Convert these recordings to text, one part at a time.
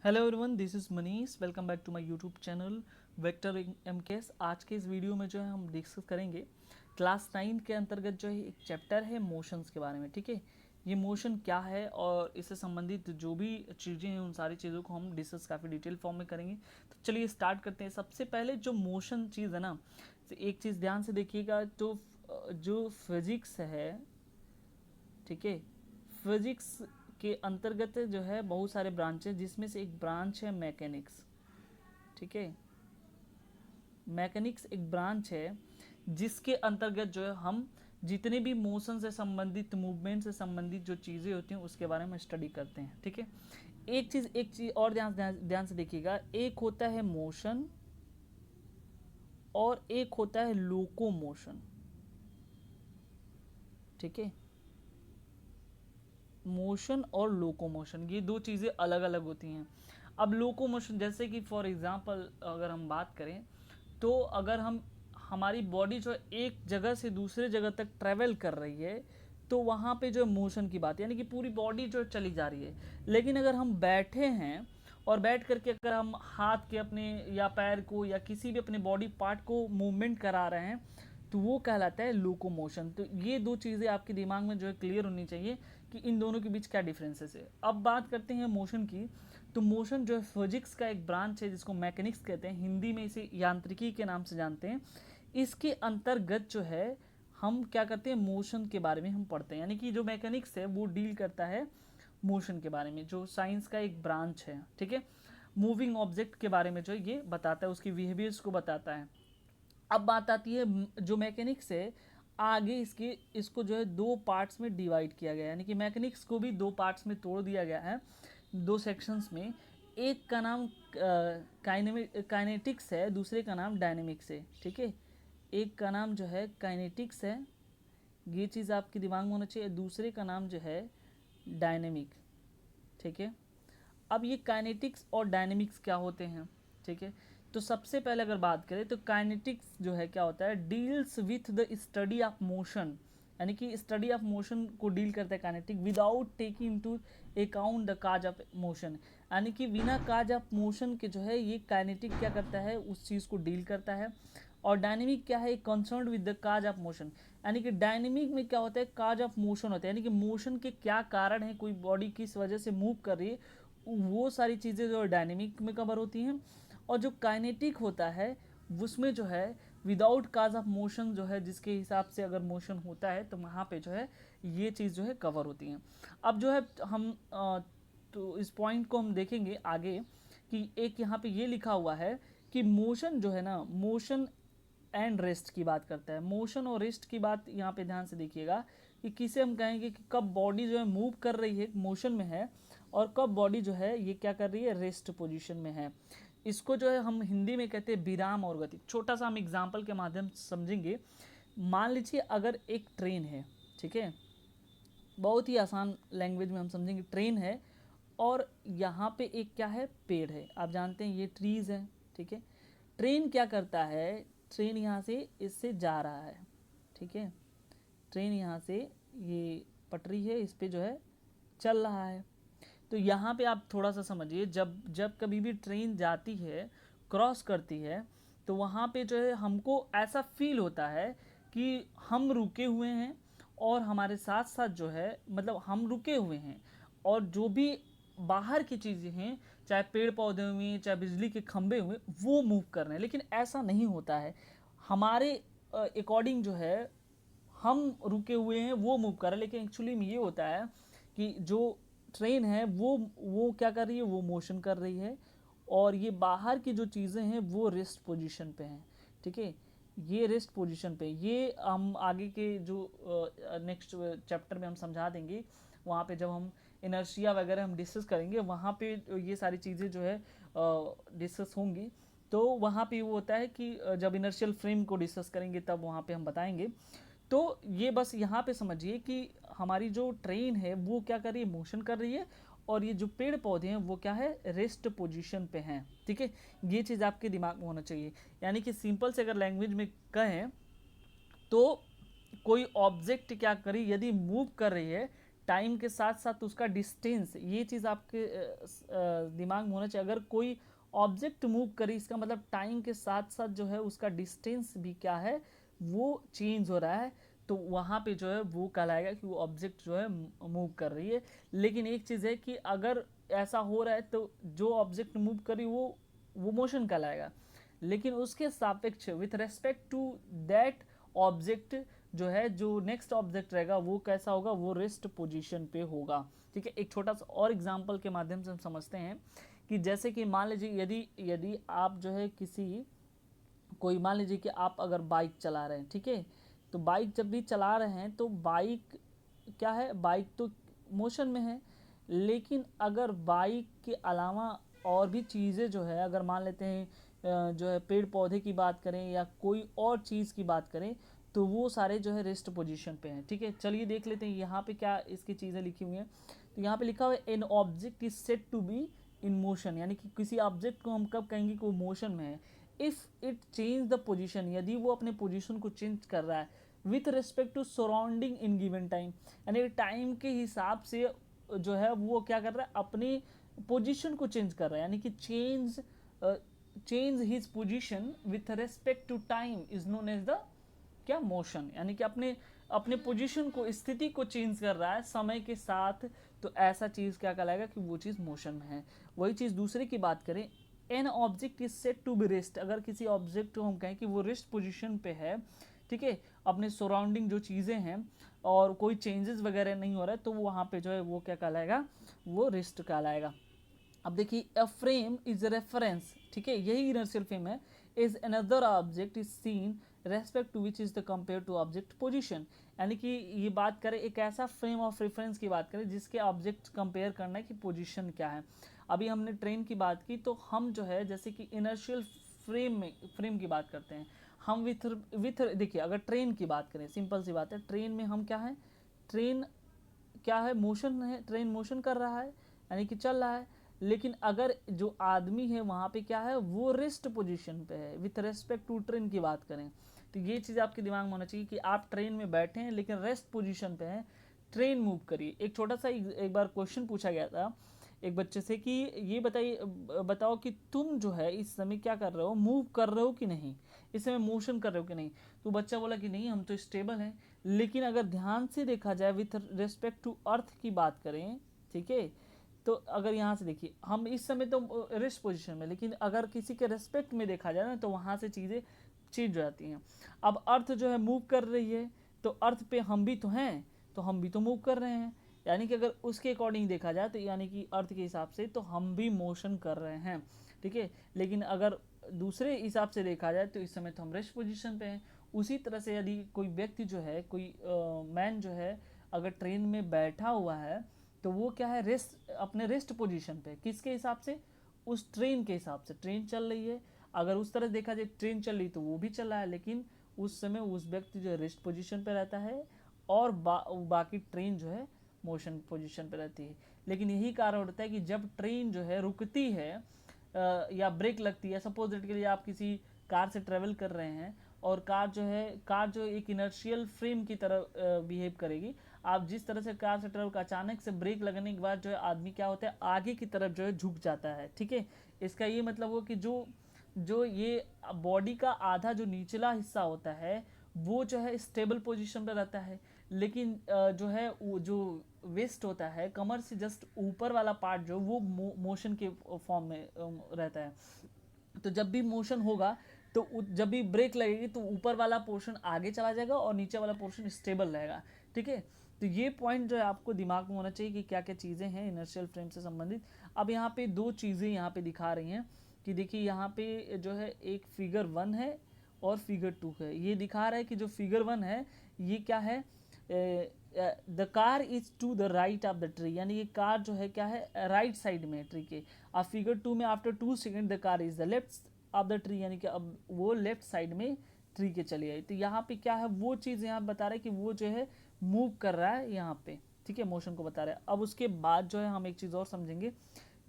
Hello everyone, this is Manish. Welcome back to my YouTube channel vector MKS. आज के इस video में जो है हम डिस्कस करेंगे क्लास 9 के अंतर्गत जो है एक चैप्टर है मोशंस के बारे में। ठीक है, ये मोशन क्या है और इससे संबंधित जो भी चीज़ें हैं उन सारी चीज़ों को हम डिस्कस काफ़ी डिटेल फॉर्म में करेंगे। तो चलिए स्टार्ट करते हैं। सबसे पहले जो मोशन चीज़ है ना, तो एक चीज़ ध्यान से देखिएगा, तो जो फिजिक्स है, ठीक है, फिजिक्स के अंतर्गत जो है बहुत सारे ब्रांचेस, जिसमें से एक ब्रांच है मैकेनिक्स। ठीक है, मैकेनिक्स एक ब्रांच है जिसके अंतर्गत जो है हम जितने भी मोशन से संबंधित, मूवमेंट से संबंधित जो चीज़ें होती हैं उसके बारे में स्टडी करते हैं। ठीक है, एक चीज़ और ध्यान ध्यान ध्यान से देखिएगा, एक होता है मोशन और एक होता है लोकोमोशन। ठीक है, मोशन और लोकोमोशन ये दो चीज़ें अलग अलग होती हैं। अब लोकोमोशन जैसे कि फॉर एग्जांपल अगर हम बात करें, तो अगर हम हमारी बॉडी जो एक जगह से दूसरे जगह तक ट्रैवल कर रही है तो वहाँ पे जो मोशन की बात, यानी कि पूरी बॉडी जो चली जा रही है। लेकिन अगर हम बैठे हैं और बैठ करके अगर हम हाथ के अपने या पैर को या किसी भी अपने बॉडी पार्ट को मूवमेंट करा रहे हैं तो वो कहलाता है लोकोमोशन। तो ये दो चीज़ें आपके दिमाग में जो है क्लियर होनी चाहिए कि इन दोनों के बीच क्या डिफरेंसेस है। अब बात करते हैं मोशन की, तो मोशन जो है फिजिक्स का एक ब्रांच है जिसको मैकेनिक्स कहते हैं, हिंदी में इसे यांत्रिकी के नाम से जानते हैं। इसके अंतर्गत जो है हम क्या करते हैं, मोशन के बारे में हम पढ़ते हैं। यानी कि जो मैकेनिक्स है वो डील करता है मोशन के बारे में, जो साइंस का एक ब्रांच है। ठीक है, मूविंग ऑब्जेक्ट के बारे में जो ये बताता है, उसकी बिहेवियर्स को बताता है। अब बात आती है जो मैकेनिक्स है, आगे इसको जो है दो पार्ट्स में डिवाइड किया गया है। यानी कि मैकेनिक्स को भी दो पार्ट्स में तोड़ दिया गया है, दो सेक्शंस में। एक का नाम काइनेटिक्स है, दूसरे का नाम डायनेमिक्स है। ठीक है, एक का नाम जो है काइनेटिक्स है, ये चीज़ आपके दिमाग में होना चाहिए। दूसरे का नाम जो है डायनेमिक। ठीक है, अब ये काइनेटिक्स और डायनेमिक्स क्या होते हैं। ठीक है, तो सबसे पहले अगर बात करें तो काइनेटिक्स जो है क्या होता है, deals with the study of motion. यानी कि स्टडी ऑफ मोशन को डील करता है kinetic, without taking into account the cause of motion. यानी कि बिना काज ऑफ मोशन के जो है ये काइनेटिक क्या करता है, उस चीज़ को डील करता है। और डायनेमिक क्या है, concern with the cause of motion. यानी कि डायनेमिक में क्या होता है, काज ऑफ मोशन होता है, यानी कि मोशन के क्या कारण है, कोई बॉडी किस वजह से मूव कर रही है, वो सारी चीज़ें जो डायनेमिक में कवर होती हैं। और जो काइनेटिक होता है उसमें जो है विदाउट काज ऑफ मोशन जो है, जिसके हिसाब से अगर मोशन होता है तो वहाँ पे जो है ये चीज़ जो है कवर होती हैं। अब जो है हम तो इस पॉइंट को हम देखेंगे आगे कि एक यहाँ पे ये लिखा हुआ है कि मोशन जो है ना, मोशन एंड रेस्ट की बात करता है। मोशन और रेस्ट की बात यहाँ पे ध्यान से देखिएगा कि किसे हम कहेंगे कि कब बॉडी जो है मूव कर रही है, मोशन में है, और कब बॉडी जो है ये क्या कर रही है, रेस्ट पोजीशन में है। इसको जो है हम हिंदी में कहते हैं विराम और गति। छोटा सा हम एग्जाम्पल के माध्यम से समझेंगे। मान लीजिए अगर एक ट्रेन है, ठीक है, बहुत ही आसान लैंग्वेज में हम समझेंगे, ट्रेन है और यहाँ पे एक क्या है, पेड़ है। आप जानते हैं ये ट्रीज है। ठीक है, ट्रेन क्या करता है, ट्रेन यहाँ से इससे जा रहा है। ठीक है, ट्रेन यहाँ से, ये पटरी है, इस पे जो है चल रहा है। तो यहाँ पे आप थोड़ा सा समझिए, जब जब कभी भी ट्रेन जाती है, क्रॉस करती है, तो वहाँ पे जो है हमको ऐसा फील होता है कि हम रुके हुए हैं और हमारे साथ साथ जो है, मतलब हम रुके हुए हैं और जो भी बाहर की चीज़ें हैं, चाहे पेड़ पौधे हुए, चाहे बिजली के खंभे हुए, वो मूव कर रहे हैं। लेकिन ऐसा नहीं होता है। हमारे अकॉर्डिंग जो है हम रुके हुए हैं, वो मूव कर रहे हैं, लेकिन एक्चुअली में ये होता है कि जो ट्रेन है वो क्या कर रही है, वो मोशन कर रही है, और ये बाहर की जो चीज़ें हैं वो रेस्ट पोजीशन पे हैं। ठीक है, ये रेस्ट पोजीशन पे, ये हम आगे के जो नेक्स्ट चैप्टर में हम समझा देंगे। वहाँ पे जब हम इनर्शिया वगैरह हम डिस्कस करेंगे, वहाँ पे ये सारी चीज़ें जो है डिस्कस होंगी। तो वहाँ पे वो होता है कि जब इनर्शियल फ्रेम को डिस्कस करेंगे तब वहाँ पे हम बताएंगे। तो ये बस यहाँ पे समझिए कि हमारी जो ट्रेन है वो क्या कर रही है, मोशन कर रही है, और ये जो पेड़ पौधे हैं वो क्या है, रेस्ट पोजीशन पे हैं। ठीक है, ये चीज़ आपके दिमाग में होना चाहिए। यानी कि सिंपल से अगर लैंग्वेज में कहें तो कोई ऑब्जेक्ट क्या करी, यदि मूव कर रही है टाइम के साथ साथ उसका डिस्टेंस, ये चीज़ आपके दिमाग में होना चाहिए। अगर कोई ऑब्जेक्ट मूव करे, इसका मतलब टाइम के साथ साथ जो है उसका डिस्टेंस भी क्या है, वो चेंज हो रहा है, तो वहाँ पे जो है वो कहलाएगा कि वो ऑब्जेक्ट जो है मूव कर रही है। लेकिन एक चीज़ है कि अगर ऐसा हो रहा है तो जो ऑब्जेक्ट मूव कर रही वो मोशन कहलाएगा, लेकिन उसके सापेक्ष with respect to that object जो है, जो नेक्स्ट ऑब्जेक्ट रहेगा वो कैसा होगा, वो रेस्ट पोजीशन पे होगा। ठीक है, एक छोटा सा और एग्जांपल के माध्यम से हम समझते हैं कि जैसे कि मान लीजिए यदि आप जो है कोई मान लीजिए कि आप अगर बाइक चला रहे हैं, ठीक है, तो बाइक जब भी चला रहे हैं तो बाइक क्या है, बाइक तो मोशन में है, लेकिन अगर बाइक के अलावा और भी चीज़ें जो है, अगर मान लेते हैं जो है पेड़ पौधे की बात करें या कोई और चीज़ की बात करें, तो वो सारे जो है रेस्ट पोजीशन पे हैं। ठीक है, चलिए देख लेते हैं यहाँ पे क्या इसकी चीज़ें लिखी हुई हैं। तो यहाँ पे लिखा हुआ है an object is said to be in motion, यानी कि किसी ऑब्जेक्ट को हम कब कहेंगे कि वो मोशन में है, if it change the position, यदि वो अपने पोजीशन को चेंज कर रहा है with respect to surrounding in given time, यानी टाइम के हिसाब से जो है वो क्या कर रहा है, अपनी पोजीशन को चेंज कर रहा है, यानी कि change his position with respect to time is known as the क्या, मोशन, यानी कि अपने अपने पोजीशन को, स्थिति को चेंज कर रहा है समय के साथ, तो ऐसा चीज़ क्या कहलाएगा कि वो चीज़ मोशन में है। वही चीज़ दूसरे की बात करें, an object is set to be rest, अगर किसी ऑब्जेक्ट को हम कहें कि वो रेस्ट पोजीशन पे है, ठीक है, अपने सराउंडिंग जो चीज़ें हैं और कोई चेंजेस वगैरह नहीं हो रहा है, तो वहाँ पे जो है वो क्या कहलाएगा, वो रेस्ट कहलाएगा। अब देखिए, अ फ्रेम इज रेफरेंस, ठीक है, यही इनर्शियल फ्रेम है, is another object is seen respect to which is the compare to object position, यानी कि ये बात करें एक ऐसा फ्रेम ऑफ रेफरेंस की बात करें जिसके ऑब्जेक्ट कंपेयर करना है कि पोजीशन क्या है। अभी हमने ट्रेन की बात की, तो हम जो है जैसे कि इनर्शियल फ्रेम की बात करते हैं हम विथ देखिए, अगर ट्रेन की बात करें, सिंपल सी बात है, ट्रेन में हम क्या है, ट्रेन क्या है, मोशन है, ट्रेन मोशन कर रहा है यानी कि चल रहा है, लेकिन अगर जो आदमी है वहाँ पे क्या है, वो रेस्ट पोजीशन पे है विथ रेस्पेक्ट टू ट्रेन की बात करें, तो ये चीज़ आपके दिमाग में होना चाहिए कि आप ट्रेन में बैठे हैं लेकिन रेस्ट पोजीशन पे हैं, ट्रेन मूव करिए। एक छोटा सा एक बार क्वेश्चन पूछा गया था एक बच्चे से कि ये बताओ कि तुम जो है इस समय क्या कर रहे हो, मूव कर रहे हो कि नहीं, इस समय मोशन कर रहे हो कि नहीं, तो बच्चा बोला कि नहीं हम तो स्टेबल हैं। लेकिन अगर ध्यान से देखा जाए विथ रेस्पेक्ट टू अर्थ की बात करें, ठीक है, तो अगर यहाँ से देखिए हम इस समय तो रेस्ट पोजीशन में, लेकिन अगर किसी के रेस्पेक्ट में देखा जाए ना तो वहाँ से चीज़ें चेंज हो जाती हैं। अब अर्थ जो है मूव कर रही है, तो अर्थ पे हम भी तो हैं, तो हम भी तो मूव कर रहे हैं, यानी कि अगर उसके अकॉर्डिंग देखा जाए तो यानी कि अर्थ के हिसाब से तो हम भी मोशन कर रहे हैं, ठीक है। लेकिन अगर दूसरे हिसाब से देखा जाए तो इस समय तो हम रेस्ट पोजीशन पे हैं। उसी तरह से यदि कोई व्यक्ति जो है, कोई मैन जो है अगर ट्रेन में बैठा हुआ है, तो वो क्या है, रेस्ट, अपने रेस्ट पोजीशन पे, किसके हिसाब से, उस ट्रेन के हिसाब से, ट्रेन चल रही है, अगर उस तरह देखा जाए ट्रेन चल रही तो वो भी चल रहा है, लेकिन उस समय उस व्यक्ति जो है रेस्ट पोजीशन पे रहता है और बाकी ट्रेन जो है मोशन पोजीशन पे रहती है। लेकिन यही कारण होता है कि जब ट्रेन जो है रुकती है या ब्रेक लगती है, सपोज दैट के लिए आप किसी कार से ट्रेवल कर रहे हैं और कार जो एक इनर्शियल फ्रेम की तरह बिहेव करेगी, आप जिस तरह से कार से ट्रेवल का अचानक से ब्रेक लगने के बाद जो है आदमी क्या होता है, आगे की तरफ जो है झुक जाता है, ठीक है। इसका ये मतलब हो कि जो ये बॉडी का आधा जो निचला हिस्सा होता है वो जो है स्टेबल पोजीशन पे रहता है, लेकिन जो है वो जो वेस्ट होता है, कमर से जस्ट ऊपर वाला पार्ट जो वो मोशन के फॉर्म में रहता है। तो जब भी मोशन होगा तो जब भी ब्रेक लगेगी तो ऊपर वाला पोर्शन आगे चला जाएगा और नीचे वाला पोर्शन स्टेबल रहेगा, ठीक है। तो ये पॉइंट जो है आपको दिमाग में होना चाहिए कि क्या क्या चीज़ें हैं इनर्शियल फ्रेम से संबंधित। अब यहाँ पे दो चीज़ें यहाँ पे दिखा रही हैं कि देखिए यहाँ पे जो है एक फिगर 1 है और फिगर 2 है। ये दिखा रहा है कि जो फिगर 1 है ये क्या है, the car is to the right of the tree, यानी ये कार जो है क्या है, राइट साइड में है ट्री के। अब फिगर 2 में after 2 second the car is the left of the tree, यानी कि अब वो लेफ्ट साइड में ट्री के चली आई। तो यहाँ पे क्या है, वो चीज़ यहाँ बता रहा है कि वो जो है मूव कर रहा है यहाँ पे, ठीक है, मोशन को बता रहा है। अब उसके बाद जो है हम एक चीज़ और समझेंगे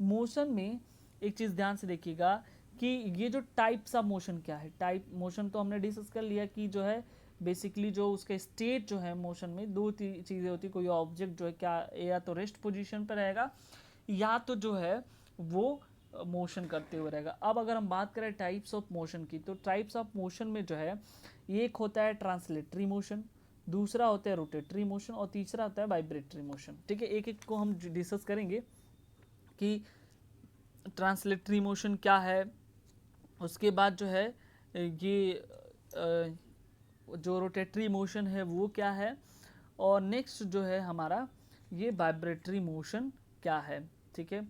मोशन में, एक चीज़ ध्यान से देखिएगा कि ये जो टाइप्स ऑफ मोशन क्या है। टाइप मोशन तो हमने डिस्कस कर लिया कि जो है बेसिकली जो उसका स्टेट जो है मोशन में दो चीज़ें होती है, कोई ऑब्जेक्ट जो है क्या या तो रेस्ट पोजीशन पर रहेगा या तो जो है वो मोशन करते हुए रहेगा। अब अगर हम बात करें टाइप्स ऑफ मोशन की, तो टाइप्स ऑफ मोशन में जो है एक होता है ट्रांसलेटरी मोशन, दूसरा होता है रोटेटरी मोशन और तीसरा होता है वाइब्रेटरी मोशन। ठीक है, एक एक को हम डिस्कस करेंगे कि ट्रांसलेटरी मोशन क्या है, उसके बाद जो है ये जो रोटेटरी मोशन है वो क्या है, और नेक्स्ट जो है हमारा ये वाइब्रेटरी मोशन क्या है। ठीक है,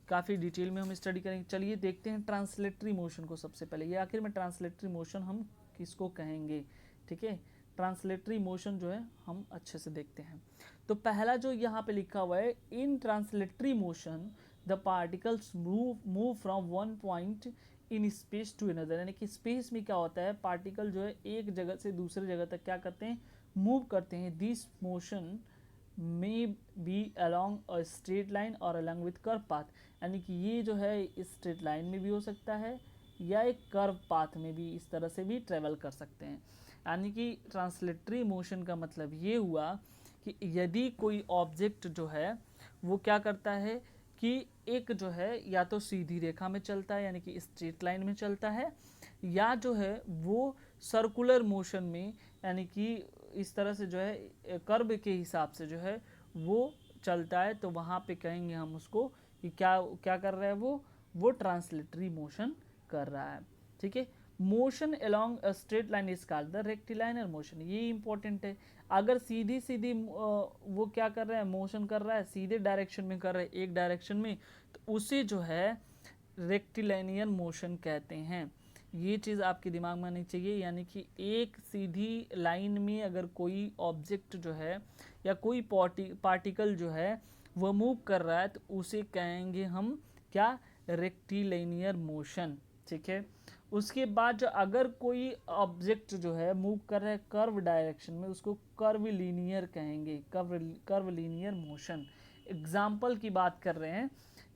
काफ़ी डिटेल में हम स्टडी करेंगे। चलिए देखते हैं ट्रांसलेटरी मोशन को सबसे पहले। ये आखिर में ट्रांसलेटरी मोशन हम किसको कहेंगे। ठीक है, ट्रांसलेटरी मोशन जो है हम अच्छे से देखते हैं। तो पहला जो यहाँ पे लिखा हुआ है, in translatory motion the particles move from one point in space to another, यानी कि स्पेस में क्या होता है, पार्टिकल जो है एक जगह से दूसरे जगह तक क्या करते हैं, मूव करते हैं। This motion may be along a straight line और अलॉन्ग विथ कर्व पाथ, यानी कि ये जो है स्ट्रेट लाइन में भी हो सकता है या एक कर्व पाथ में भी इस तरह से भी ट्रेवल कर सकते हैं। यानी कि ट्रांसलेटरी मोशन का मतलब ये हुआ कि यदि कोई ऑब्जेक्ट जो है वो क्या करता है कि एक जो है या तो सीधी रेखा में चलता है यानी कि स्ट्रेट लाइन में चलता है, या जो है वो सर्कुलर मोशन में यानी कि इस तरह से जो है कर्व के हिसाब से जो है वो चलता है, तो वहाँ पे कहेंगे हम उसको कि क्या क्या कर रहा है वो ट्रांसलेटरी मोशन कर रहा है। ठीक है, motion along a straight line is called the rectilinear motion. ये इंपॉर्टेंट है। अगर सीधी सीधी वो क्या कर रहा है, मोशन कर रहा है, सीधे डायरेक्शन में कर रहा है, एक डायरेक्शन में, तो उसे जो है रेक्टिलाइनियर मोशन कहते हैं। ये चीज़ आपके दिमाग में आनी चाहिए, यानी कि एक सीधी लाइन में अगर कोई ऑब्जेक्ट जो है या कोई पार्टिकल जो है वह मूव कर रहा है तो उसे कहेंगे हम क्या, रेक्टिलाइनियर मोशन। ठीक है, उसके बाद जो अगर कोई ऑब्जेक्ट जो है मूव कर रहा है कर्व डायरेक्शन में, उसको कर्व लीनियर कहेंगे, कर्व लीनियर मोशन। एग्जाम्पल की बात कर रहे हैं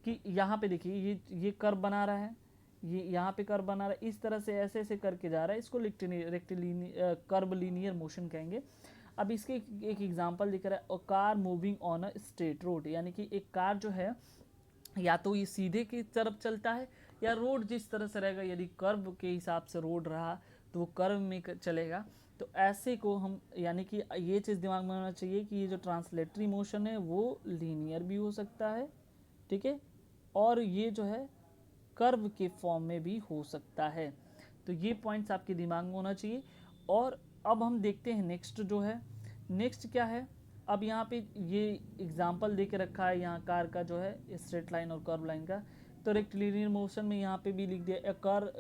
कि यहाँ पे देखिए ये कर्व बना रहा है, ये यहाँ पे कर्व बना रहा है, इस तरह से ऐसे ऐसे करके जा रहा है, इसको कर्व लीनियर मोशन कहेंगे। अब इसके एक एग्जांपल दिख रहा है, a car moving on a straight road, यानी कि एक कार जो है या तो ये सीधे की तरफ चलता है या रोड जिस तरह से रहेगा, यदि कर्व के हिसाब से रोड रहा तो वो कर्व में चलेगा। तो ऐसे को हम, यानी कि ये चीज़ दिमाग में होना चाहिए कि ये जो ट्रांसलेटरी मोशन है वो लीनियर भी हो सकता है। ठीक है, और ये जो है कर्व के फॉर्म में भी हो सकता है। तो ये पॉइंट्स आपके दिमाग में होना चाहिए। और अब हम देखते हैं नेक्स्ट जो है, नेक्स्ट क्या है। अब यहाँ पे ये एग्जाम्पल दे के रखा है यहाँ कार का जो है स्ट्रेट लाइन और कर्व लाइन का, तो रेक्टिलिनियर मोशन में यहाँ पे भी लिख दिया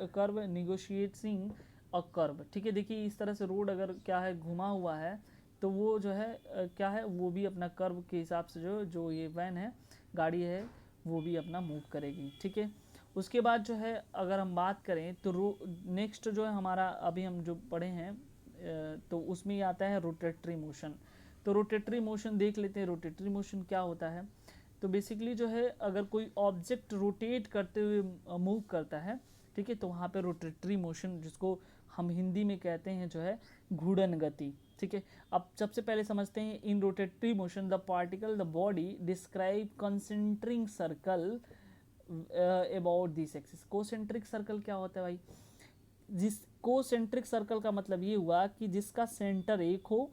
कर्व निगोशिएटिंग अ कर्व। ठीक है, देखिए इस तरह से रोड अगर क्या है घुमा हुआ है तो वो जो है क्या है, वो भी अपना कर्व के हिसाब से जो ये वैन है, गाड़ी है, वो भी अपना मूव करेगी। ठीक है, उसके बाद जो है अगर हम बात करें तो नेक्स्ट जो है हमारा अभी हम जो पढ़े हैं तो उसमें ही आता है रोटेटरी मोशन। तो रोटेटरी मोशन देख लेते हैं, रोटेटरी मोशन क्या होता है। तो बेसिकली जो है अगर कोई ऑब्जेक्ट रोटेट करते हुए मूव करता है, ठीक है, तो वहाँ पे रोटेटरी मोशन, जिसको हम हिंदी में कहते हैं जो है घूर्णन गति। ठीक है, अब सबसे पहले समझते हैं in rotatory motion the particle the body describe concentric circle about this axis. Concentric circle क्या होता है भाई, जिस कोसेंट्रिक सर्कल का मतलब ये हुआ कि जिसका सेंटर एक हो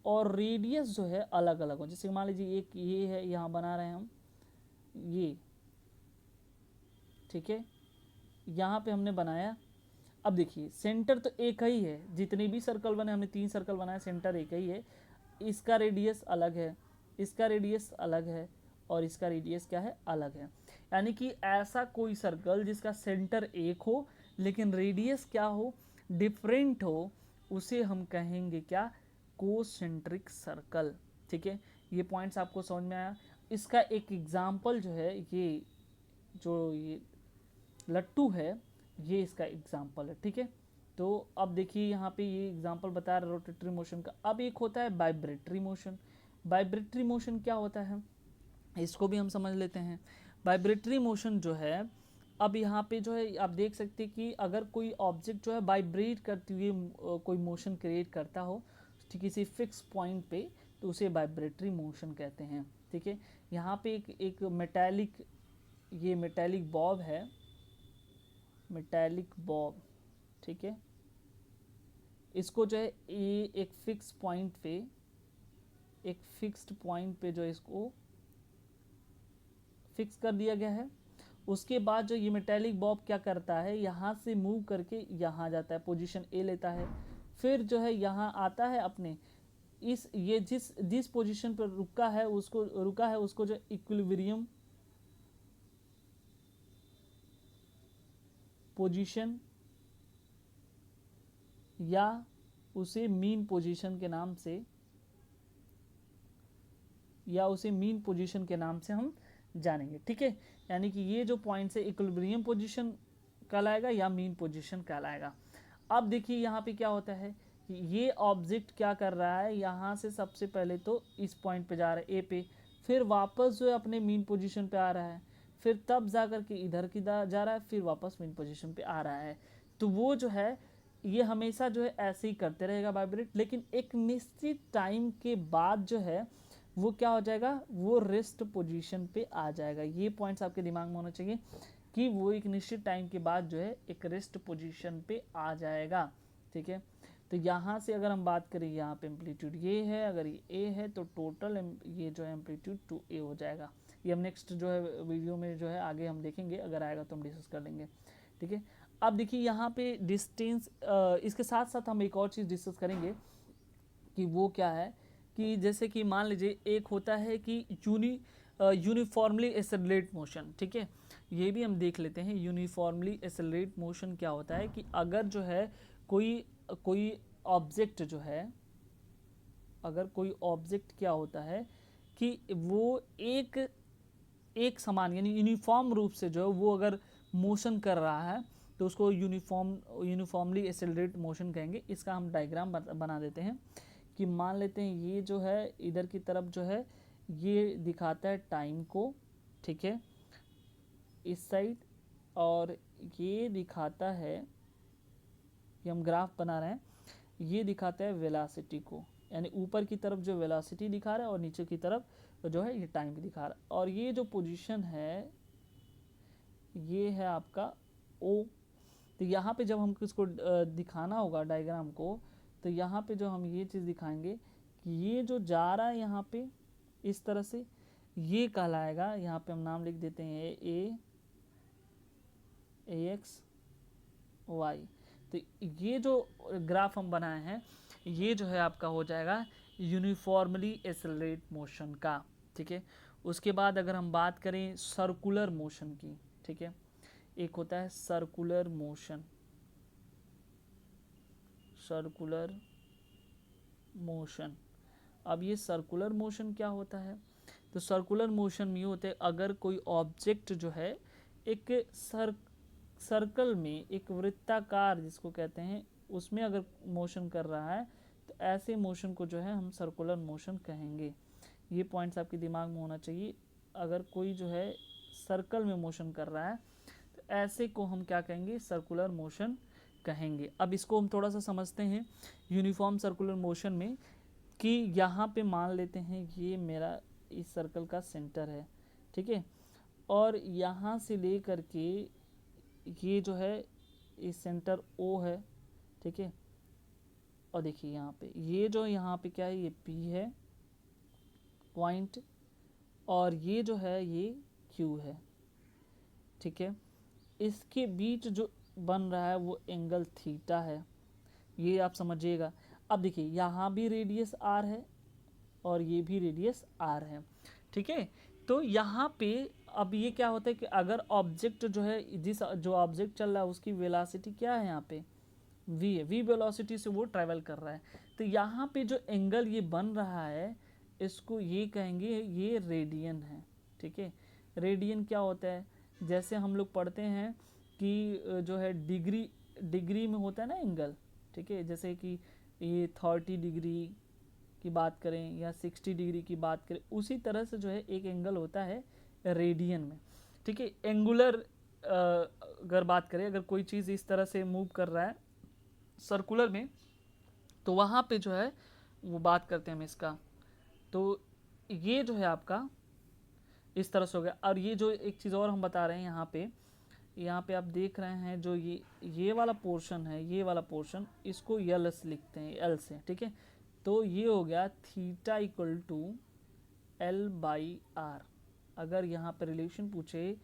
और रेडियस जो है अलग अलग हो। जैसे मान लीजिए एक ये है, यहाँ बना रहे हैं हम ये, ठीक है, यहाँ पे हमने बनाया। अब देखिए सेंटर तो एक ही है, जितने भी सर्कल बने, हमने 3 सर्कल बनाए, सेंटर एक ही है, इसका रेडियस अलग है, इसका रेडियस अलग है और इसका रेडियस क्या है, अलग है। यानी कि ऐसा कोई सर्कल जिसका सेंटर एक हो लेकिन रेडियस क्या हो, डिफरेंट हो, उसे हम कहेंगे क्या, कोसेंट्रिक सर्कल। ठीक है, ये पॉइंट्स आपको समझ में आया। इसका एक एग्जाम्पल जो है, ये जो ये लट्टू है, ये इसका एग्जाम्पल है। ठीक है, तो अब देखिए यहाँ पे ये एग्जाम्पल बता रहा है रोटेटरी मोशन का। अब एक होता है वाइब्रेटरी मोशन। वाइब्रेटरी मोशन क्या होता है, इसको भी हम समझ लेते हैं। वाइब्रेटरी मोशन जो है अब यहाँ पे जो है आप देख सकते हैं कि अगर कोई ऑब्जेक्ट जो है वाइब्रेट करती हुई कोई मोशन क्रिएट करता हो किसी फिक्स पॉइंट पे, तो उसे वाइब्रेटरी मोशन कहते हैं। ठीक है, यहाँ पे एक मेटालिक, ये मेटालिक बॉब है, मेटालिक बॉब। ठीक है, इसको जो है ये एक फिक्स पॉइंट पे, एक फिक्स्ड पॉइंट पे जो इसको फिक्स कर दिया गया है। उसके बाद जो ये मेटालिक बॉब क्या करता है, यहाँ से मूव करके यहाँ जाता है, पोजीशन ए लेता है, फिर जो है यहाँ आता है अपने इस ये जिस पोजीशन पर रुका है उसको जो इक्विलिब्रियम पोजीशन या उसे मीन पोजीशन के नाम से हम जानेंगे। ठीक है, यानी कि ये जो पॉइंट है इक्विलिब्रियम पोजीशन कहलाएगा या मीन पोजीशन कहलाएगा। अब देखिए यहाँ पे क्या होता है कि ये ऑब्जेक्ट क्या कर रहा है, यहाँ से सबसे पहले तो इस पॉइंट पे जा रहा है ए पे, फिर वापस जो है अपने मीन पोजीशन पे आ रहा है, फिर तब जा कर के इधर की जा रहा है, फिर वापस मीन पोजीशन पे आ रहा है। तो वो जो है ये हमेशा जो है ऐसे ही करते रहेगा वाइब्रेट, लेकिन एक निश्चित टाइम के बाद जो है वो क्या हो जाएगा, वो रेस्ट पोजीशन पे आ जाएगा। ये पॉइंट्स आपके दिमाग में होना चाहिए कि वो एक निश्चित टाइम के बाद जो है एक रेस्ट पोजीशन पे आ जाएगा। ठीक है, तो यहाँ से अगर हम बात करें, यहाँ पे एम्पलीट्यूड ये है, अगर ये ए है तो टोटल ये जो है एम्पलीट्यूड 2a हो जाएगा। ये हम नेक्स्ट जो है वीडियो में जो है आगे हम देखेंगे, अगर आएगा तो हम डिस्कस कर लेंगे। ठीक है, अब देखिए यहाँ पे डिस्टेंस, इसके साथ साथ हम एक और चीज़ डिस्कस करेंगे कि वो क्या है कि जैसे कि मान लीजिए एक होता है कि यूनिफॉर्मली एक्सेलरेट मोशन। ठीक है, ये भी हम देख लेते हैं। यूनिफॉर्मली एक्सेलरेट मोशन क्या होता है कि अगर जो है कोई ऑब्जेक्ट जो है, अगर कोई ऑब्जेक्ट क्या होता है कि वो एक समान यानी यूनिफॉर्म रूप से जो है वो अगर मोशन कर रहा है तो उसको यूनिफॉर्मली एक्सेलरेट मोशन कहेंगे। इसका हम डायग्राम बना देते हैं कि मान लेते हैं ये जो है इधर की तरफ जो है ये दिखाता है टाइम को, ठीक है, इस साइड, और ये दिखाता है, ये हम ग्राफ बना रहे हैं, ये दिखाता है वेलोसिटी को, यानी ऊपर की तरफ जो वेलोसिटी दिखा रहा है और नीचे की तरफ जो है ये टाइम दिखा रहा है। और ये जो पोजीशन है ये है आपका ओ। तो यहाँ पे जब हम इसको दिखाना होगा डायग्राम को, तो यहाँ पे जो हम ये चीज़ दिखाएंगे कि ये जो जा रहा है यहाँ पे इस तरह से, ये कहलाएगा, यहाँ पे हम नाम लिख देते हैं एक्स वाई। तो ये जो ग्राफ हम बनाए हैं ये जो है आपका हो जाएगा यूनिफॉर्मली एक्सेलरेट मोशन का। ठीक है, उसके बाद अगर हम बात करें सर्कुलर मोशन की, ठीक है, एक होता है सर्कुलर मोशन, सर्कुलर मोशन। अब ये सर्कुलर मोशन क्या होता है, तो सर्कुलर मोशन में ये होता है अगर कोई ऑब्जेक्ट जो है एक सर्कल में, एक वृत्ताकार जिसको कहते हैं, उसमें अगर मोशन कर रहा है तो ऐसे मोशन को जो है हम सर्कुलर मोशन कहेंगे। ये पॉइंट्स आपके दिमाग में होना चाहिए। अगर कोई जो है सर्कल में मोशन कर रहा है तो ऐसे को हम क्या कहेंगे, सर्कुलर मोशन कहेंगे। अब इसको हम थोड़ा सा समझते हैं यूनिफॉर्म सर्कुलर मोशन में कि यहाँ पे मान लेते हैं ये मेरा इस सर्कल का सेंटर है, ठीक है, और यहाँ से ले करके ये जो है इस सेंटर ओ है, ठीक है, और देखिए यहाँ पे ये जो यहाँ पे क्या है, ये पी है पॉइंट, और ये जो है ये क्यू है। ठीक है, इसके बीच जो बन रहा है वो एंगल थीटा है, ये आप समझिएगा। अब देखिए यहाँ भी रेडियस आर है और ये भी रेडियस आर है। ठीक है, तो यहाँ पे अब ये क्या होता है कि अगर ऑब्जेक्ट जो है, जो ऑब्जेक्ट चल रहा है उसकी वेलोसिटी क्या है, यहाँ पे v है, v वेलोसिटी से वो ट्रैवल कर रहा है, तो यहाँ पे जो एंगल ये बन रहा है इसको ये कहेंगे, ये रेडियन है। ठीक है, रेडियन क्या होता है, जैसे हम लोग पढ़ते हैं कि जो है डिग्री में होता है ना एंगल, ठीक है, जैसे कि ये 30 डिग्री की बात करें या 60 डिग्री की बात करें, उसी तरह से जो है एक एंगल होता है रेडियन में। ठीक है, एंगुलर अगर बात करें, अगर कोई चीज़ इस तरह से मूव कर रहा है सर्कुलर में, तो वहाँ पे जो है वो बात करते हैं हम इसका। तो ये जो है आपका इस तरह से हो गया। और ये जो एक चीज़ और हम बता रहे हैं यहाँ पे आप देख रहे हैं जो ये वाला पोर्शन है, ये वाला पोर्शन, इसको यल से लिखते हैं, एल से, ठीक है। तो ये हो गया theta equal to L by R. अगर यहाँ पे रिलेशन पूछे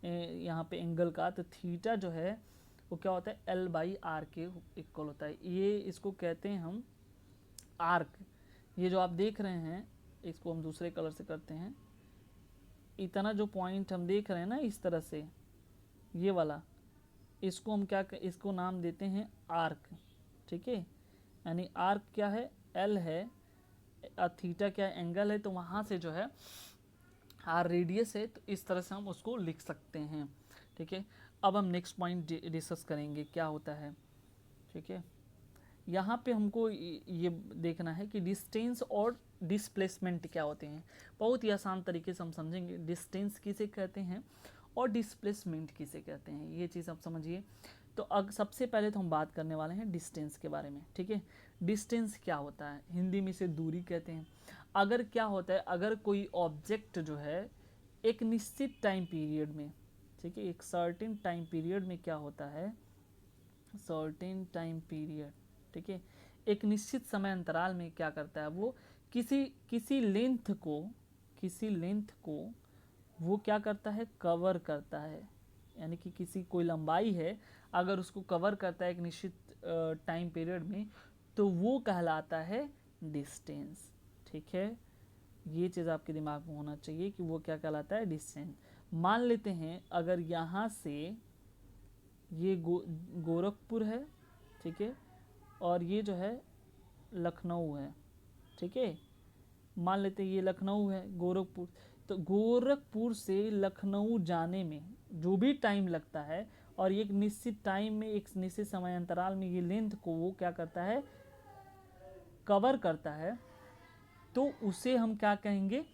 यहाँ पे एंगल का, तो थीटा जो है वो क्या होता है, एल बाई आर के इक्वल होता है। ये इसको कहते हैं हम आर्क। ये जो आप देख रहे हैं, इसको हम दूसरे कलर से करते हैं। इतना जो पॉइंट हम देख रहे हैं ना इस तरह से, ये वाला, इसको हम इसको नाम देते हैं आर्क, ठीक है। यानी आर्क क्या है, एल है, थीटा क्या एंगल है, तो वहाँ से जो है आर रेडियस है, तो इस तरह से हम उसको लिख सकते हैं, ठीक है। अब हम नेक्स्ट पॉइंट डिस्कस करेंगे क्या होता है, ठीक है। यहाँ पे हमको ये देखना है कि डिस्टेंस और डिस्प्लेसमेंट क्या होते हैं। बहुत ही आसान तरीके से हम समझेंगे डिस्टेंस किसे कहते हैं और डिस्प्लेसमेंट किसे कहते हैं, ये चीज़ आप समझिए। तो सबसे पहले तो हम बात करने वाले हैं डिस्टेंस के बारे में, ठीक है। डिस्टेंस क्या होता है, हिंदी में इसे दूरी कहते हैं। अगर क्या होता है, अगर कोई ऑब्जेक्ट जो है एक निश्चित टाइम पीरियड में, ठीक है, एक सर्टेन टाइम पीरियड में क्या होता है, सर्टेन टाइम पीरियड, ठीक है, एक निश्चित समय अंतराल में क्या करता है, वो किसी लेंथ को वो क्या करता है, कवर करता है। यानी कि कोई लंबाई है, अगर उसको कवर करता है एक निश्चित टाइम पीरियड में, तो वो कहलाता है डिस्टेंस, ठीक है। ये चीज़ आपके दिमाग में होना चाहिए कि वो क्या कहलाता है, डिस्टेंस। मान लेते हैं अगर यहाँ से ये गोरखपुर है, ठीक है, और ये जो है लखनऊ है, ठीक है। मान लेते हैं ये लखनऊ है, गोरखपुर, तो गोरखपुर से लखनऊ जाने में जो भी टाइम लगता है, और एक निश्चित टाइम में एक निश्चित समय अंतराल में ये लेंथ को वो क्या करता है, कवर करता है, तो उसे हम क्या कहेंगे,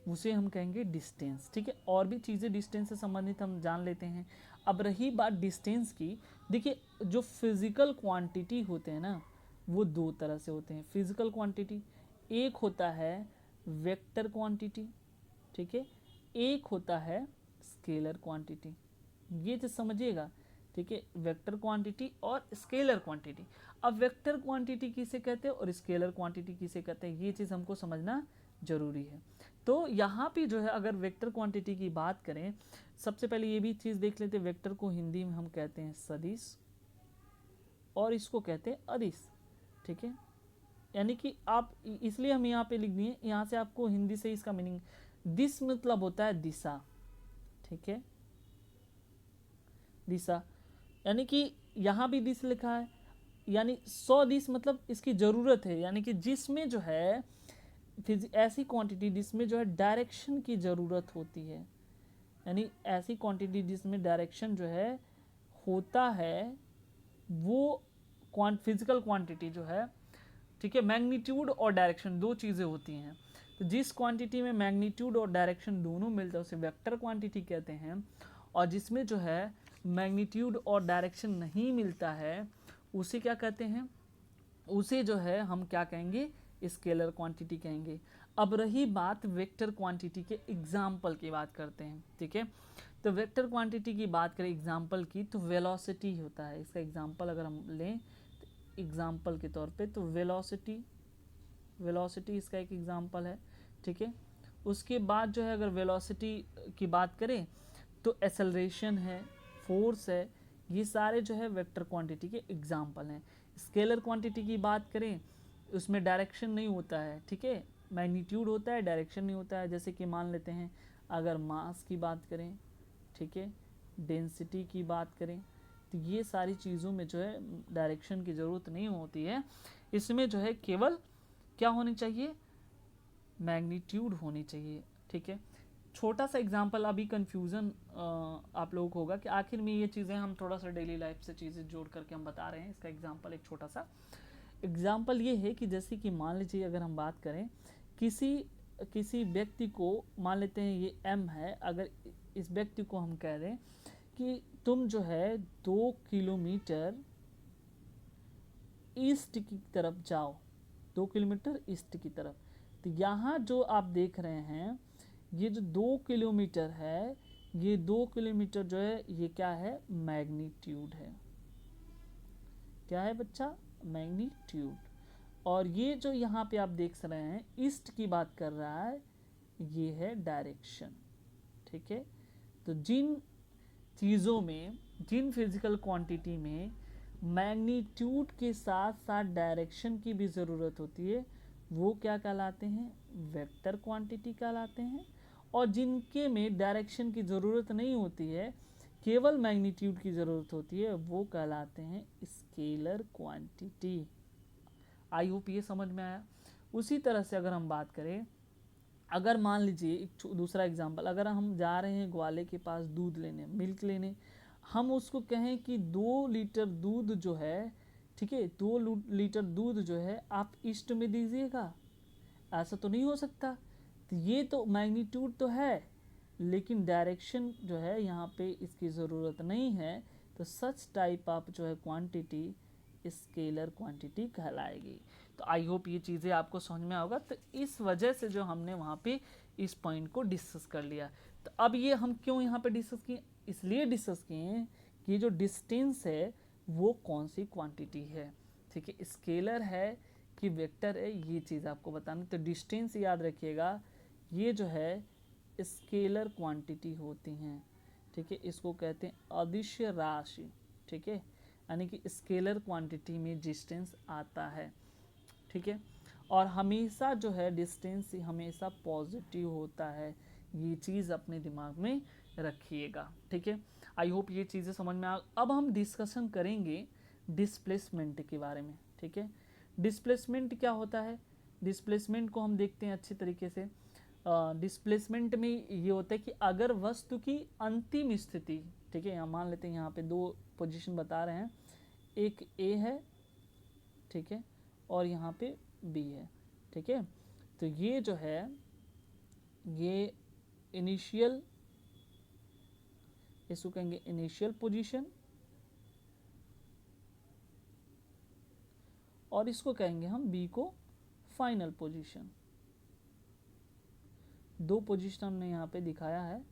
उसे हम कहेंगे डिस्टेंस, ठीक है। और भी चीज़ें डिस्टेंस से संबंधित हम जान लेते हैं। अब रही बात डिस्टेंस की, देखिए जो फिजिकल क्वांटिटी होते हैं ना, वो दो तरह से होते हैं। फिजिकल क्वांटिटी, एक होता है वेक्टर क्वांटिटी, ठीक है, एक होता है स्केलर क्वांटिटी। ये चीज़ समझिएगा, ठीक है, वेक्टर क्वांटिटी और स्केलर क्वांटिटी। अब वेक्टर क्वांटिटी किसे कहते हैं और स्केलर क्वांटिटी किसे कहते हैं, ये चीज़ हमको समझना जरूरी है। तो यहाँ पे जो है अगर वेक्टर क्वांटिटी की बात करें, सबसे पहले ये भी चीज़ देख लेते हैं, वेक्टर को हिंदी में हम कहते हैं सदिश और इसको कहते हैं अदिश, ठीक है। यानी कि आप, इसलिए हम यहाँ पे लिख दिए, यहाँ से आपको हिंदी से इसका मीनिंग, दिस मतलब होता है दिशा, ठीक है, दिशा। यानी कि यहाँ भी दिस लिखा है, यानी 100 दिस मतलब इसकी ज़रूरत है, यानी कि जिसमें जो है ऐसी क्वांटिटी जिसमें जो है डायरेक्शन की ज़रूरत होती है, यानी ऐसी क्वांटिटी जिसमें डायरेक्शन जो है होता है, वो फिजिकल क्वांटिटी जो है, ठीक है। मैग्नीट्यूड और डायरेक्शन दो चीज़ें होती हैं, तो जिस क्वांटिटी में मैग्नीट्यूड और डायरेक्शन दोनों मिलता है उसे वेक्टर क्वांटिटी कहते हैं, और जिसमें जो है मैग्नीट्यूड और डायरेक्शन नहीं मिलता है उसे क्या कहते हैं, उसे जो है हम क्या कहेंगे, स्केलर क्वांटिटी कहेंगे। अब रही बात वेक्टर क्वांटिटी के एग्जाम्पल की बात करते हैं, ठीक है। तो वेक्टर क्वांटिटी की बात करें एग्जाम्पल की, तो वेलोसिटी होता है इसका एग्जाम्पल। अगर हम लें तो एग्जाम्पल के तौर पे, तो वेलोसिटी इसका एक एग्जाम्पल है, ठीक है। उसके बाद जो है अगर वेलोसिटी की बात करें तो एक्सेलरेशन है, फोर्स है, ये सारे जो है वेक्टर क्वांटिटी के एग्जाम्पल हैं। स्केलर क्वांटिटी की बात करें, उसमें डायरेक्शन नहीं होता है, ठीक है, मैग्नीट्यूड होता है, डायरेक्शन नहीं होता है। जैसे कि मान लेते हैं अगर मास की बात करें, ठीक है, डेंसिटी की बात करें, तो ये सारी चीज़ों में जो है डायरेक्शन की ज़रूरत नहीं होती है। इसमें जो है केवल क्या होनी चाहिए, मैग्नीट्यूड होनी चाहिए, ठीक है। छोटा सा एग्जांपल, अभी कन्फ्यूज़न आप लोगों को होगा कि आखिर में ये चीज़ें हम थोड़ा सा डेली लाइफ से चीज़ें जोड़ करके हम बता रहे हैं। इसका एग्जांपल, एक छोटा सा एग्जांपल ये है कि जैसे कि मान लीजिए अगर हम बात करें किसी व्यक्ति को, मान लेते हैं ये m है, अगर इस व्यक्ति को हम कह दें कि तुम जो है 2 किलोमीटर ईस्ट की तरफ जाओ, 2 किलोमीटर ईस्ट की तरफ। तो यहाँ जो आप देख रहे हैं, ये जो 2 किलोमीटर है, ये 2 किलोमीटर जो है ये क्या है, मैग्नीट्यूड है। क्या है बच्चा, मैग्नीट्यूड। और ये जो यहाँ पे आप देख रहे हैं ईस्ट की बात कर रहा है, ये है डायरेक्शन। ठीक है, तो जिन चीज़ों में, जिन फिजिकल क्वांटिटी में मैग्नीट्यूड के साथ साथ डायरेक्शन की भी ज़रूरत होती है, वो क्या कहलाते हैं, वेक्टर क्वांटिटी कहलाते हैं। और जिनके में डायरेक्शन की ज़रूरत नहीं होती है, केवल मैग्नीट्यूड की ज़रूरत होती है, वो कहलाते हैं स्केलर क्वांटिटी। आई होप ये समझ में आया। उसी तरह से अगर हम बात करें, अगर मान लीजिए एक दूसरा एग्जांपल, अगर हम जा रहे हैं ग्वाले के पास दूध लेने, मिल्क लेने, हम उसको कहें कि 2 लीटर दूध जो है, ठीक है, 2 लीटर दूध जो है आप ईस्ट में दीजिएगा, ऐसा तो नहीं हो सकता। तो ये तो मैग्नीट्यूड तो है, लेकिन डायरेक्शन जो है यहाँ पे इसकी ज़रूरत नहीं है। तो सच टाइप ऑफ जो है क्वांटिटी स्केलर क्वांटिटी कहलाएगी। तो आई होप ये चीज़ें आपको समझ में होगा। तो इस वजह से जो हमने वहाँ पे इस पॉइंट को डिस्कस कर लिया। तो अब ये हम क्यों यहाँ पे डिस्कस किए, इसलिए डिस्कस किए कि जो डिस्टेंस है वो कौन सी क्वांटिटी है। ठीक है, स्केलर है कि वेक्टर है, ये चीज़ आपको बताना। तो डिस्टेंस याद रखिएगा, ये जो है स्केलर क्वांटिटी होती हैं। ठीक है, इसको कहते हैं अदिश राशि। ठीक है, यानी कि स्केलर क्वांटिटी में डिस्टेंस आता है। ठीक है, और हमेशा जो है डिस्टेंस हमेशा पॉजिटिव होता है, ये चीज़ अपने दिमाग में रखिएगा। ठीक है, आई होप ये चीज़ें समझ में आ। अब हम डिस्कशन करेंगे डिस्प्लेसमेंट के बारे में। ठीक है, डिस्प्लेसमेंट क्या होता है, डिस्प्लेसमेंट को हम देखते हैं अच्छी तरीके से। डिस्प्लेसमेंट में ये होता है कि अगर वस्तु की अंतिम स्थिति, ठीक है, यहाँ मान लेते हैं यहाँ पे 2 पोजीशन बता रहे हैं, एक ए है, ठीक है, और यहाँ पे बी है। ठीक है, तो ये जो है ये इनिशियल, इसको कहेंगे इनिशियल पोजीशन, और इसको कहेंगे हम बी को फाइनल पोजीशन। 2 पोजीशन हमने यहाँ पे दिखाया है,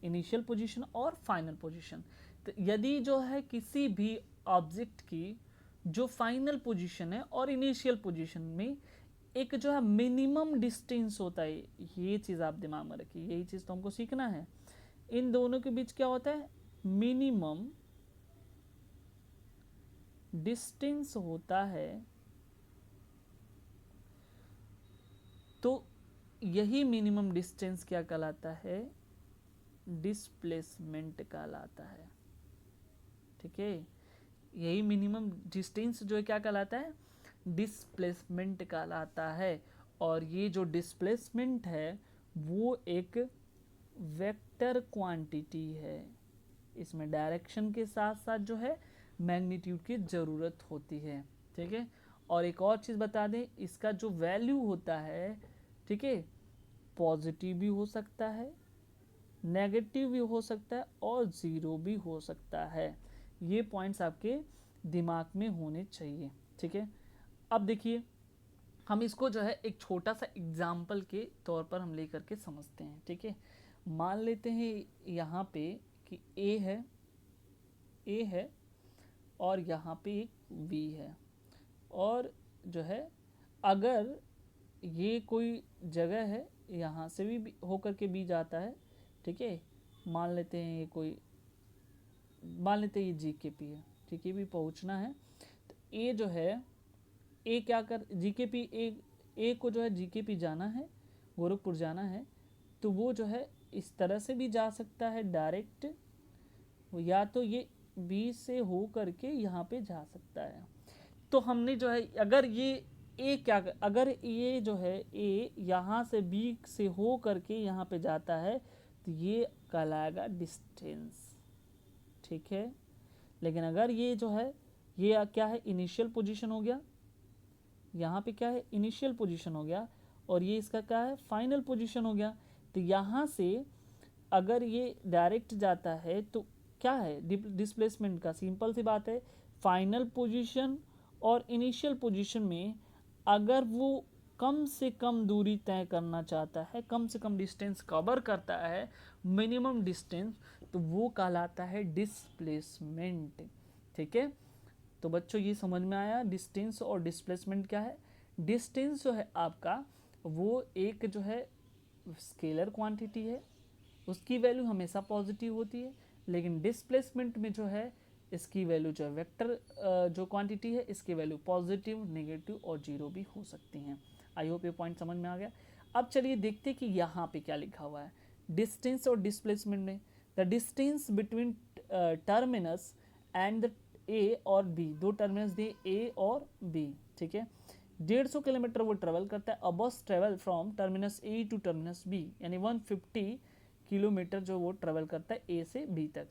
इनिशियल पोजीशन और फाइनल पोजीशन। तो यदि जो है किसी भी ऑब्जेक्ट की जो फाइनल पोजीशन है और इनिशियल पोजीशन में एक जो है मिनिमम डिस्टेंस होता है, ये चीज़ आप दिमाग में रखिए, यही चीज़ तो हमको सीखना है। इन दोनों के बीच क्या होता है, मिनिमम डिस्टेंस होता है। तो यही मिनिमम डिस्टेंस क्या कहलाता है, डिस्प्लेसमेंट कहलाता है। ठीक है, यही मिनिमम डिस्टेंस जो है क्या कहलाता है, डिस्प्लेसमेंट कहलाता है। और ये जो डिस्प्लेसमेंट है वो एक वेक्टर क्वांटिटी है, इसमें डायरेक्शन के साथ साथ जो है मैग्नीट्यूड की ज़रूरत होती है। ठीक है, और एक और चीज़ बता दें, इसका जो वैल्यू होता है, ठीक है, पॉजिटिव भी हो सकता है, नेगेटिव भी हो सकता है, और ज़ीरो भी हो सकता है। ये पॉइंट्स आपके दिमाग में होने चाहिए। ठीक है, अब देखिए हम इसको जो है एक छोटा सा एग्जाम्पल के तौर पर हम लेकर के समझते हैं। ठीक है, मान लेते हैं यहाँ पे कि ए है और यहाँ पे एक बी है, और जो है अगर ये कोई जगह है, यहाँ से भी होकर के बी जाता है। ठीक है, मान लेते हैं ये कोई, मान लेते हैं ये जीकेपी है। ठीक है, भी पहुँचना है। तो ए जो है, ए क्या कर, जीकेपी ए को जो है जीकेपी जाना है, गोरखपुर जाना है, तो वो जो है इस तरह से भी जा सकता है डायरेक्ट, या तो ये बी से हो करके यहाँ पे जा सकता है। तो हमने जो है अगर ये ए क्या, अगर ये जो है ए यहाँ से बी से हो करके यहाँ पे जाता है, तो ये कहलाएगा डिस्टेंस। ठीक है, लेकिन अगर ये जो है, ये क्या है, इनिशियल पोजीशन हो गया, यहाँ पे क्या है, इनिशियल पोजीशन हो गया, और ये इसका क्या है, फाइनल पोजीशन हो गया। तो यहाँ से अगर ये डायरेक्ट जाता है तो क्या है डिस्प्लेसमेंट का, सिंपल सी बात है, फाइनल पोजीशन और इनिशियल पोजीशन में अगर वो कम से कम दूरी तय करना चाहता है, कम से कम डिस्टेंस कवर करता है, मिनिमम डिस्टेंस, तो वो कहलाता है डिस्प्लेसमेंट। ठीक है, तो बच्चों ये समझ में आया डिस्टेंस और डिस्प्लेसमेंट क्या है। डिस्टेंस जो है आपका वो एक जो है स्केलर क्वांटिटी है, उसकी वैल्यू हमेशा पॉजिटिव होती है, लेकिन डिस्प्लेसमेंट में जो है इसकी वैल्यू जो है वेक्टर जो क्वांटिटी है इसकी वैल्यू पॉजिटिव, नेगेटिव और जीरो भी हो सकती हैं। आई होप ये पॉइंट समझ में आ गया। अब चलिए देखते हैं कि यहाँ पे क्या लिखा हुआ है डिस्टेंस और डिस्प्लेसमेंट में। The distance between terminus and the ए और बी, दो टर्मिनस दिए ए और बी, ठीक है, 150 किलोमीटर वो ट्रेवल करता है। A bus travel from terminus A to terminus B, यानी 150 किलोमीटर जो वो ट्रेवल करता है ए से बी तक।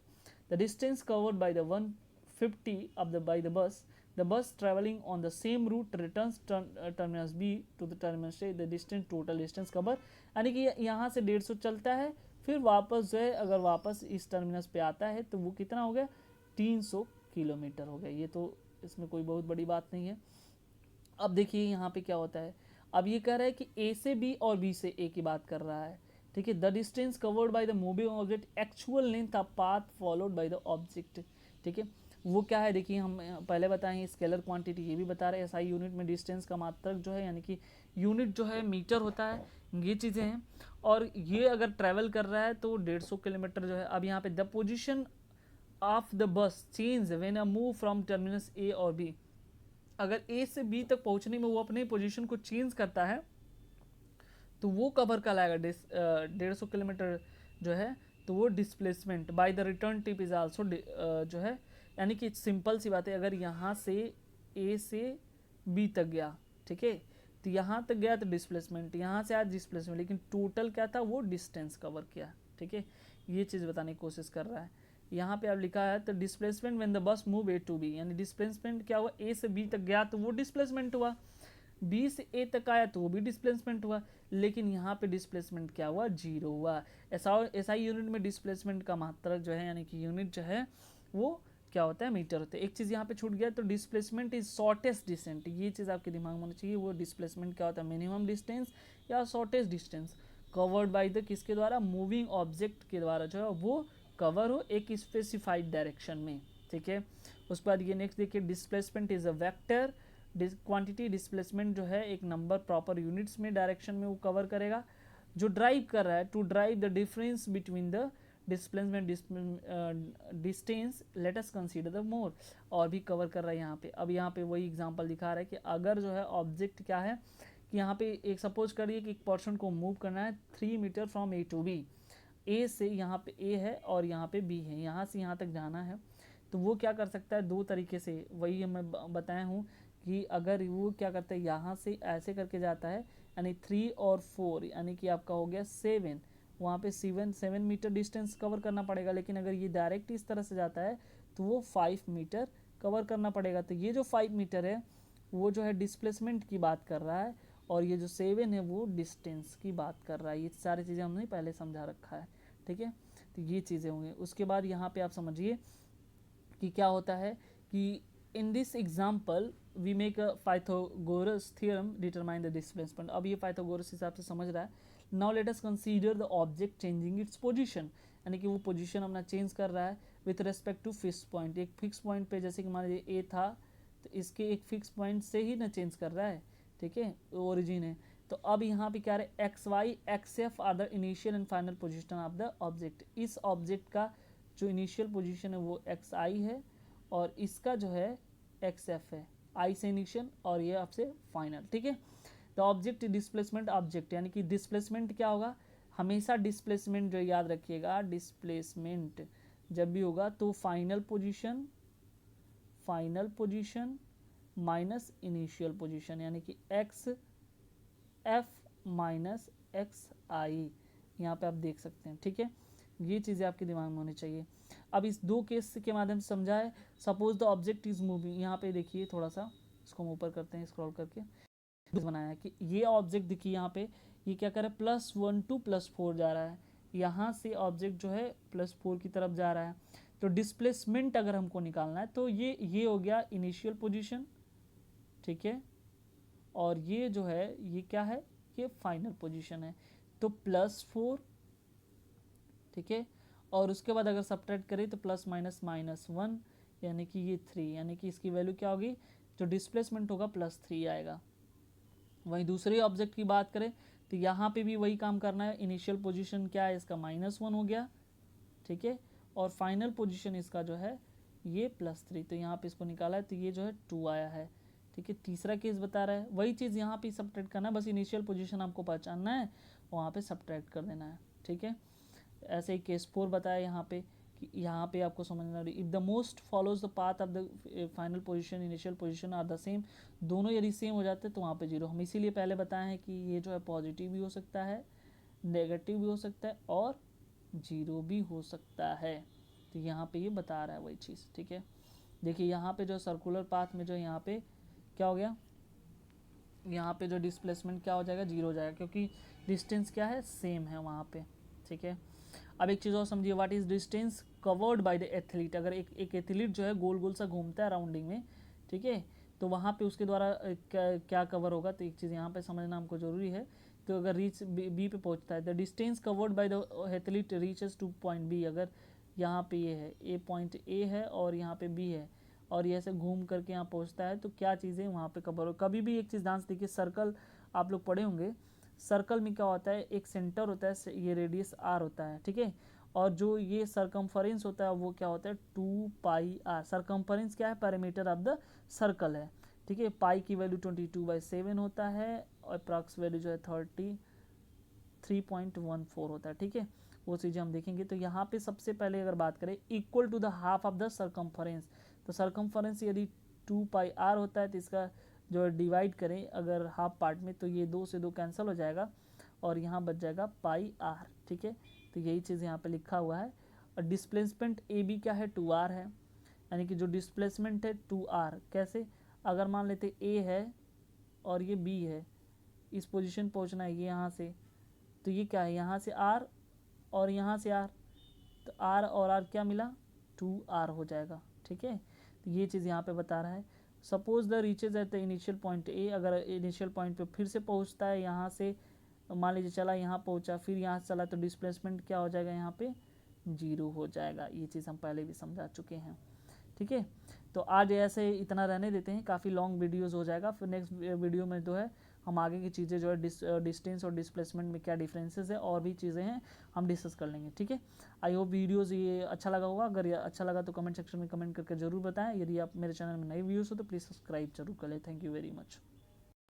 The distance covered by the 150 of the by the bus traveling on the same route returns terminus B to the terminus A, the distance total distance cover, यानी कि यहाँ से 150 चलता है, फिर वापस जो है अगर वापस इस टर्मिनस पे आता है तो वो कितना हो गया, 300 किलोमीटर हो गया। ये तो इसमें कोई बहुत बड़ी बात नहीं है। अब देखिए यहाँ पे क्या होता है, अब ये कह रहा है कि ए से बी और बी से ए की बात कर रहा है, ठीक है। The distance covered by the moving object actual length of path followed by the object, ठीक है। वो क्या है देखिए, हम पहले बताएं स्केलर क्वांटिटी, ये भी बता रहे हैं एसआई यूनिट में डिस्टेंस का मात्रक जो है यानी कि यूनिट जो है मीटर होता है, ये चीज़ें हैं। और ये अगर ट्रैवल कर रहा है तो 150 किलोमीटर जो है। अब यहाँ पे the position of the bus change when a move from terminus A और बी, अगर ए से बी तक पहुंचने में वो अपने पोजीशन को चेंज करता है तो वो कवर का लाएगा 150 किलोमीटर जो है, तो वो displacement by the return tip is also जो है, यानी कि सिंपल सी बात है, अगर यहाँ से ए से बी तक गया, ठीक है, तो यहाँ तक गया तो डिस्प्लेसमेंट, यहाँ से आया डिस्प्लेसमेंट, लेकिन टोटल क्या था, वो डिस्टेंस कवर किया, ठीक है। ये चीज़ बताने की कोशिश कर रहा है। यहाँ पे अब लिखा है तो displacement when the bus move A to B, यानी डिस्प्लेसमेंट क्या हुआ, ए से बी तक गया तो वो डिस्प्लेसमेंट हुआ, बी से ए तक आया तो वो भी डिस्प्लेसमेंट हुआ, लेकिन यहाँ पे डिस्प्लेसमेंट क्या हुआ, जीरो हुआ। ऐसा यूनिट में डिस्प्लेसमेंट का मात्रक जो है यानी कि यूनिट जो है वो क्या होता है, मीटर होता है। एक चीज़ यहाँ पे छूट गया, तो डिस्प्लेसमेंट इज शॉर्टेस्ट डिस्टेंस, ये चीज़ आपके दिमाग में होनी चाहिए। वो डिस्प्लेसमेंट क्या होता है, मिनिमम डिस्टेंस या shortest distance covered by the किसके द्वारा, मूविंग ऑब्जेक्ट के द्वारा जो है वो कवर हो एक स्पेसिफाइड डायरेक्शन में, ठीक है। उसके बाद ये नेक्स्ट देखिए, displacement is a vector quantity, displacement जो है एक नंबर प्रॉपर यूनिट्स में डायरेक्शन में वो कवर करेगा, जो ड्राइव कर रहा है to drive the difference between the displacement distance, let us consider the more, और भी कवर कर रहा है यहाँ पे। अब यहाँ पे वही एग्जांपल दिखा रहा है कि अगर जो है ऑब्जेक्ट क्या है कि यहाँ पे एक सपोज करिए कि एक पर्सन को मूव करना है 3 meter from A to B, A से यहाँ पे ए है और यहाँ पे बी है, यहाँ से यहाँ तक जाना है, तो वो क्या कर सकता है, दो तरीके से, वही मैं बताया हूँ कि अगर वो क्या करता है यहाँ से ऐसे करके जाता है, यानी 3 और 4 यानी कि आपका हो गया 7, वहाँ पे 7 मीटर डिस्टेंस कवर करना पड़ेगा। लेकिन अगर ये डायरेक्ट इस तरह से जाता है तो वो 5 मीटर कवर करना पड़ेगा। तो ये जो 5 मीटर है वो जो है डिस्प्लेसमेंट की बात कर रहा है, और ये जो 7 है वो डिस्टेंस की बात कर रहा है। ये सारी चीज़ें हमने पहले समझा रखा है, ठीक है। तो ये चीज़ें होंगी। उसके बाद यहाँ पे आप समझिए कि क्या होता है कि in this example we make a Pythagoras theorem determine the displacement. अब ये पाइथागोरस हिसाब से समझ रहा है। Now let us consider the object changing its position, यानी कि वो पोजीशन अपना चेंज कर रहा है with respect to fix point. एक फिक्स पॉइंट पे, जैसे कि मान लीजिए ए था तो इसके एक फिक्स पॉइंट से ही ना चेंज कर रहा है, ठीक है, ओरिजिन है। तो अब यहाँ पे क्या है, X Y X F are the initial and final position of the object. इस ऑब्जेक्ट का जो इनिशियल पोजीशन है वो एक्स आई है और इसका जो है एक्स एफ है, आई से इनिशियल और ये आपसे फाइनल, ठीक है। द ऑब्जेक्ट डिस्प्लेसमेंट ऑब्जेक्ट, यानी कि डिस्प्लेसमेंट क्या होगा, हमेशा डिस्प्लेसमेंट जो याद रखिएगा, डिस्प्लेसमेंट जब भी होगा तो final position minus initial position, यानी कि एक्स एफ माइनस एक्स आई, यहाँ पे आप देख सकते हैं, ठीक है। ये चीज़ें आपके दिमाग में होनी चाहिए। अब इस दो केस के माध्यम से समझाए। Suppose the object is moving, यहाँ पे देखिए थोड़ा सा इसको हम ऊपर करते हैं स्क्रॉल करके, बनाया कि ये ऑब्जेक्ट देखिए यहाँ पे ये क्या कर रहा है, +1 to +4 जा रहा है, यहाँ से ऑब्जेक्ट जो है +4 की तरफ जा रहा है। तो डिस्प्लेसमेंट अगर हमको निकालना है तो ये हो गया इनिशियल पोजीशन, ठीक है, और ये जो है ये क्या है, ये फाइनल पोजीशन है। तो +4, ठीक है, और उसके बाद अगर सब्ट्रैक्ट करें तो प्लस माइनस -1 यानी कि ये 3, यानी कि इसकी वैल्यू क्या होगी, जो डिस्प्लेसमेंट होगा +3 आएगा। वहीं दूसरे ऑब्जेक्ट की बात करें तो यहाँ पे भी वही काम करना है। इनिशियल पोजीशन क्या है इसका, -1 हो गया, ठीक है, और फाइनल पोजीशन इसका जो है ये +3, तो यहाँ पे इसको निकाला है तो ये जो है 2 आया है, ठीक है। तीसरा केस बता रहा है वही चीज़ यहाँ पे सब्ट्रैक्ट करना है, बस इनिशियल पोजीशन आपको पहचानना है, वहाँ पे सब्ट्रैक्ट कर देना है, ठीक है। ऐसे ही केस 4 बताया यहाँ पे कि यहाँ पे आपको समझना है, if the most follows the path of the final position initial position are the same, दोनों यदि सेम हो जाते हैं तो वहाँ पे 0। हम इसीलिए पहले बताए हैं कि ये जो है पॉजिटिव भी हो सकता है, नेगेटिव भी हो सकता है और 0 भी हो सकता है। तो यहाँ पे ये बता रहा है वही चीज़, ठीक है। देखिए यहाँ पे जो सर्कुलर पाथ में जो यहाँ पे क्या हो गया, यहाँ पे जो डिस्प्लेसमेंट क्या हो जाएगा, 0 हो जाएगा, क्योंकि डिस्टेंस क्या है, सेम है वहाँ पे, ठीक है। अब एक चीज़ और समझिए, what is distance covered by the athlete. अगर एक एथलीट जो है गोल गोल सा घूमता है राउंडिंग में, ठीक है, तो वहाँ पे उसके द्वारा क्या कवर होगा, तो एक चीज़ यहाँ पे समझना हमको जरूरी है। तो अगर रीच बी पे पहुँचता है, the distance covered by the athlete reaches to point B, अगर यहाँ पे ये है ए, पॉइंट ए है और यहाँ पे बी है, और ये ऐसे घूम करके यहाँ पहुँचता है, तो क्या चीज़ें वहाँ पे कवर हो। कभी भी एक चीज़ ध्यान से देखिए, सर्कल आप लोग पढ़े होंगे, सर्कल में क्या होता है, एक सेंटर होता है, ये रेडियस r होता है, ठीक है, और जो ये सरकमफरेंस होता है वो क्या होता है 2πr। सरकमफरेंस क्या है, पैरामीटर ऑफ द सर्कल है, ठीक है। पाई की वैल्यू 22/7 होता है और अप्रॉक्स वैल्यू जो है 33.14 होता है, ठीक है। वो चीज़ें हम देखेंगे। तो यहाँ पे सबसे पहले अगर बात करें, equal to the half of the circumference, तो सरकमफरेंस यदि 2πr होता है तो इसका जो डिवाइड करें अगर हाफ पार्ट में, तो ये 2 से 2 कैंसिल हो जाएगा और यहाँ बच जाएगा πr, ठीक है। तो यही चीज़ यहाँ पे लिखा हुआ है। और डिस्प्लेसमेंट ए बी क्या है, 2r है, यानी कि जो डिस्प्लेसमेंट है 2r। कैसे, अगर मान लेते ए है और ये बी है, इस पोजीशन पहुँचना है ये यहाँ से, तो ये क्या है, यहाँ से r और यहाँ से r, तो r और r क्या मिला, 2r हो जाएगा, ठीक है। तो ये चीज़ यहाँ पे बता रहा है। Suppose the reaches at the initial point A, अगर इनिशियल पॉइंट पे फिर से पहुँचता है, यहाँ से मान लीजिए चला यहाँ पहुँचा, फिर यहाँ से चला, तो डिस्प्लेसमेंट क्या हो जाएगा, यहाँ पे 0 हो जाएगा। ये चीज़ हम पहले भी समझा चुके हैं, ठीक है। तो आज ऐसे इतना रहने देते हैं, काफ़ी लॉन्ग वीडियोस हो जाएगा। फिर नेक्स्ट वीडियो में जो है हम आगे की चीज़ें जो है डिस्टेंस और डिस्प्लेसमेंट में क्या डिफरेंसेस है और भी चीज़ें हैं हम डिस्कस कर लेंगे, ठीक है। आई होप वीडियोज़ ये अच्छा लगा होगा। अगर ये अच्छा लगा तो कमेंट सेक्शन में कमेंट करके जरूर बताएं। यदि आप मेरे चैनल में नए व्यूज़ हो तो प्लीज़ सब्सक्राइब जरूर कर लें। Thank you very much.